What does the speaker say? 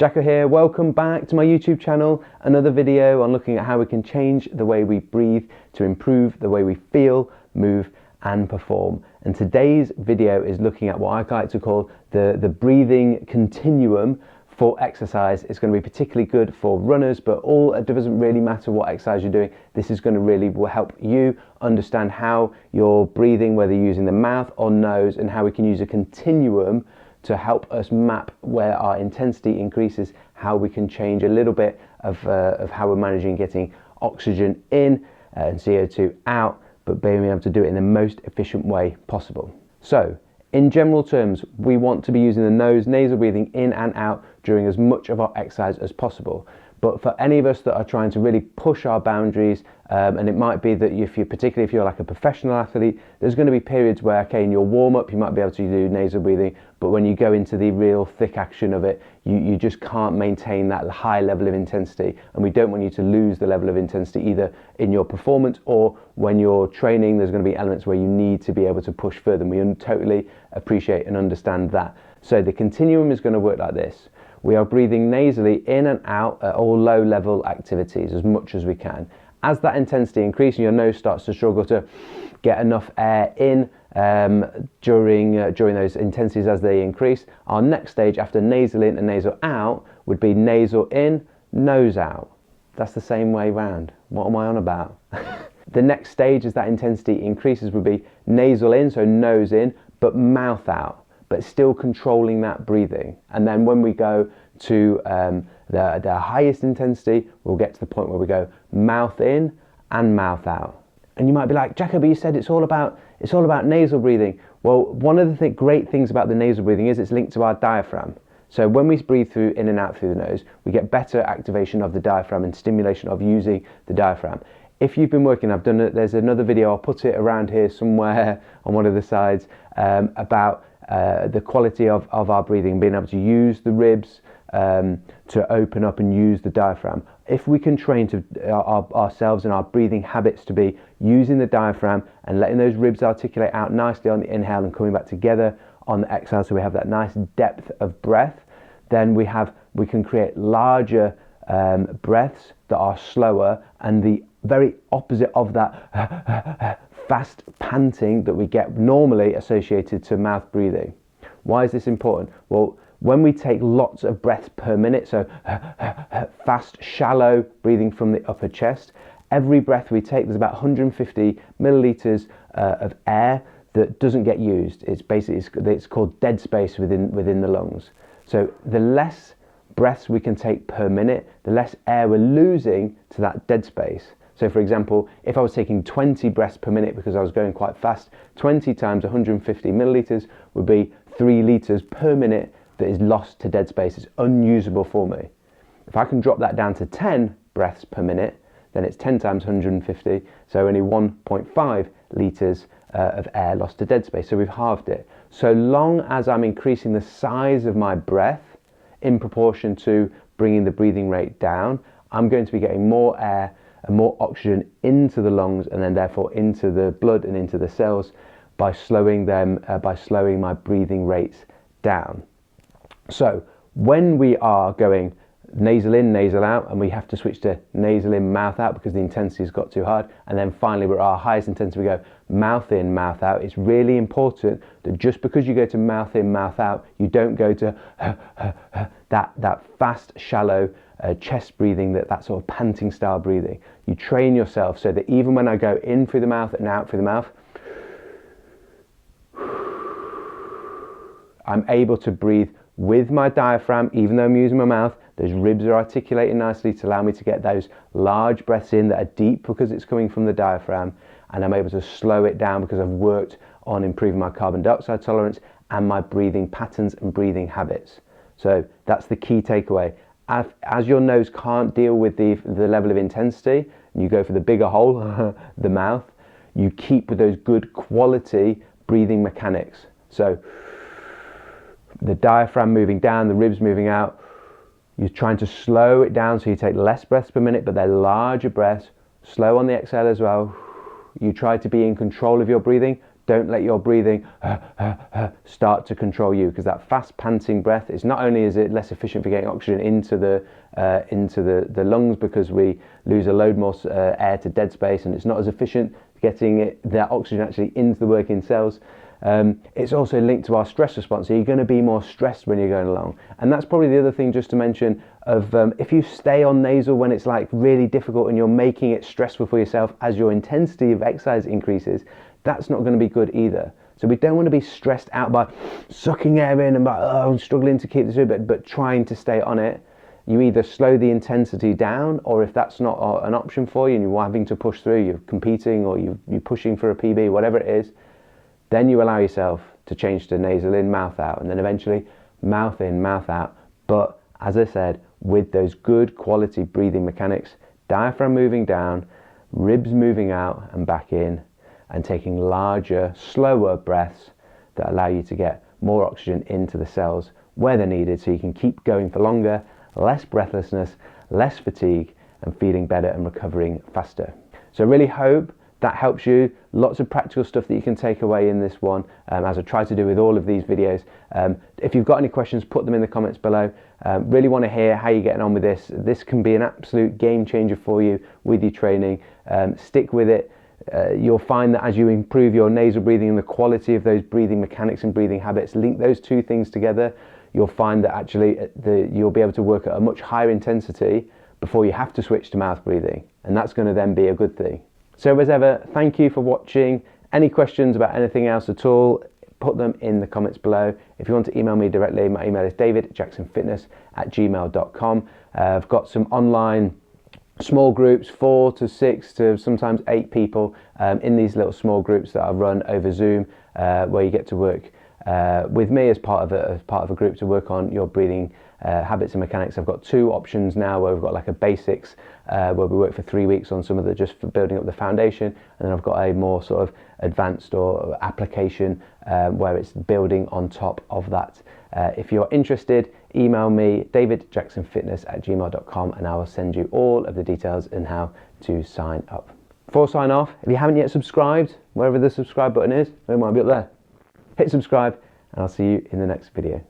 Jacko here, welcome back to my YouTube channel. Another video on looking at how we can change the way we breathe to improve the way we feel, move and perform. And today's video is looking at what I like to call the breathing continuum for exercise. It's going to be particularly good for runners, but it doesn't really matter what exercise you're doing. This is going to really help you understand how you're breathing, whether you're using the mouth or nose, and how we can use a continuum to help us map where our intensity increases, how we can change a little bit of how we're managing getting oxygen in and CO2 out, but being able to do it in the most efficient way possible. So, in general terms, we want to be using the nose, nasal breathing in and out during as much of our exercise as possible. But for any of us that are trying to really push our boundaries, and it might be that particularly if you're like a professional athlete, there's going to be periods where, okay, in your warm-up you might be able to do nasal breathing, but when you go into the real thick action of it, you just can't maintain that high level of intensity. And we don't want you to lose the level of intensity either in your performance or when you're training. There's going to be elements where you need to be able to push further, and we totally appreciate and understand that. So the continuum is going to work like this. We are breathing nasally in and out at all low level activities as much as we can. As that intensity increases, your nose starts to struggle to get enough air in during those intensities as they increase. Our next stage after nasal in and nasal out would be nasal in, nose out. That's the same way round. What am I on about? The next stage as that intensity increases would be nasal in, so nose in, but mouth out, but still controlling that breathing. And then when we go to the highest intensity, we'll get to the point where we go mouth in and mouth out. And you might be like, Jacko, but you said it's all about nasal breathing. Well, one of the great things about the nasal breathing is it's linked to our diaphragm. So when we breathe through in and out through the nose, we get better activation of the diaphragm and stimulation of using the diaphragm. If you've been working, there's another video, I'll put it around here somewhere on one of the sides, about the quality of our breathing, being able to use the ribs to open up and use the diaphragm. If we can train ourselves and our breathing habits to be using the diaphragm and letting those ribs articulate out nicely on the inhale and coming back together on the exhale, so we have that nice depth of breath, then we can create larger breaths that are slower and the very opposite of that fast panting that we get normally associated to mouth breathing. Why is this important? Well, when we take lots of breaths per minute, so fast, shallow breathing from the upper chest, every breath we take, there's about 150 milliliters of air that doesn't get used. It's called dead space within the lungs. So the less breaths we can take per minute, the less air we're losing to that dead space. So for example, if I was taking 20 breaths per minute because I was going quite fast, 20 times 150 milliliters would be 3 liters per minute that is lost to dead space. It's unusable for me. If I can drop that down to 10 breaths per minute, then it's 10 times 150, so only 1.5 liters of air lost to dead space. So we've halved it. So long as I'm increasing the size of my breath in proportion to bringing the breathing rate down, I'm going to be getting more air and more oxygen into the lungs and then therefore into the blood and into the cells by slowing my breathing rates down. So when we are going nasal in, nasal out, and we have to switch to nasal in, mouth out because the intensity's got too hard, and then finally we're at our highest intensity, we go mouth in, mouth out, it's really important that just because you go to mouth in, mouth out, you don't go to that fast, shallow chest breathing, that sort of panting style breathing. You train yourself so that even when I go in through the mouth and out through the mouth, I'm able to breathe with my diaphragm, even though I'm using my mouth. Those ribs are articulating nicely to allow me to get those large breaths in that are deep because it's coming from the diaphragm, and I'm able to slow it down because I've worked on improving my carbon dioxide tolerance and my breathing patterns and breathing habits. So that's the key takeaway. As your nose can't deal with the level of intensity, and you go for the bigger hole, the mouth, you keep with those good quality breathing mechanics. So the diaphragm moving down, the ribs moving out, you're trying to slow it down so you take less breaths per minute, but they're larger breaths, slow on the exhale as well. You try to be in control of your breathing. Don't let your breathing start to control you, because that fast panting breath is not only is it less efficient for getting oxygen into the lungs, because we lose a load more air to dead space, and it's not as efficient getting that oxygen actually into the working cells. It's also linked to our stress response, so you're going to be more stressed when you're going along. And that's probably the other thing just to mention of if you stay on nasal when it's like really difficult and you're making it stressful for yourself as your intensity of exercise increases, that's not going to be good either. So we don't want to be stressed out by sucking air in and by, oh, I'm struggling to keep this in, but trying to stay on it. You either slow the intensity down, or if that's not an option for you and you're having to push through, you're competing or you're pushing for a PB, whatever it is, then you allow yourself to change to nasal in, mouth out, and then eventually mouth in, mouth out. But as I said, with those good quality breathing mechanics, diaphragm moving down, ribs moving out and back in, and taking larger, slower breaths that allow you to get more oxygen into the cells where they're needed, so you can keep going for longer, less breathlessness, less fatigue, and feeling better and recovering faster. So I really hope that helps you. Lots of practical stuff that you can take away in this one, as I try to do with all of these videos. If you've got any questions, put them in the comments below. Really want to hear how you're getting on with this. This can be an absolute game changer for you with your training. Stick with it. You'll find that as you improve your nasal breathing and the quality of those breathing mechanics and breathing habits, link those two things together, you'll find that actually you'll be able to work at a much higher intensity before you have to switch to mouth breathing. And that's going to then be a good thing. So as ever, thank you for watching. Any questions about anything else at all, put them in the comments below. If you want to email me directly, my email is davidjacksonfitness@gmail.com. I've got some online small groups, 4 to 6 to sometimes 8 people in these little small groups that I run over Zoom, where you get to work with me as part of a group to work on your breathing habits and mechanics. I've got 2 options now where we've got like a basics where we work for 3 weeks on some of the just for building up the foundation, and then I've got a more sort of advanced or application where it's building on top of that. If you're interested, email me davidjacksonfitness@gmail.com and I will send you all of the details and how to sign up. Before I sign off, if you haven't yet subscribed, wherever the subscribe button is, it might be up there. Hit subscribe and I'll see you in the next video.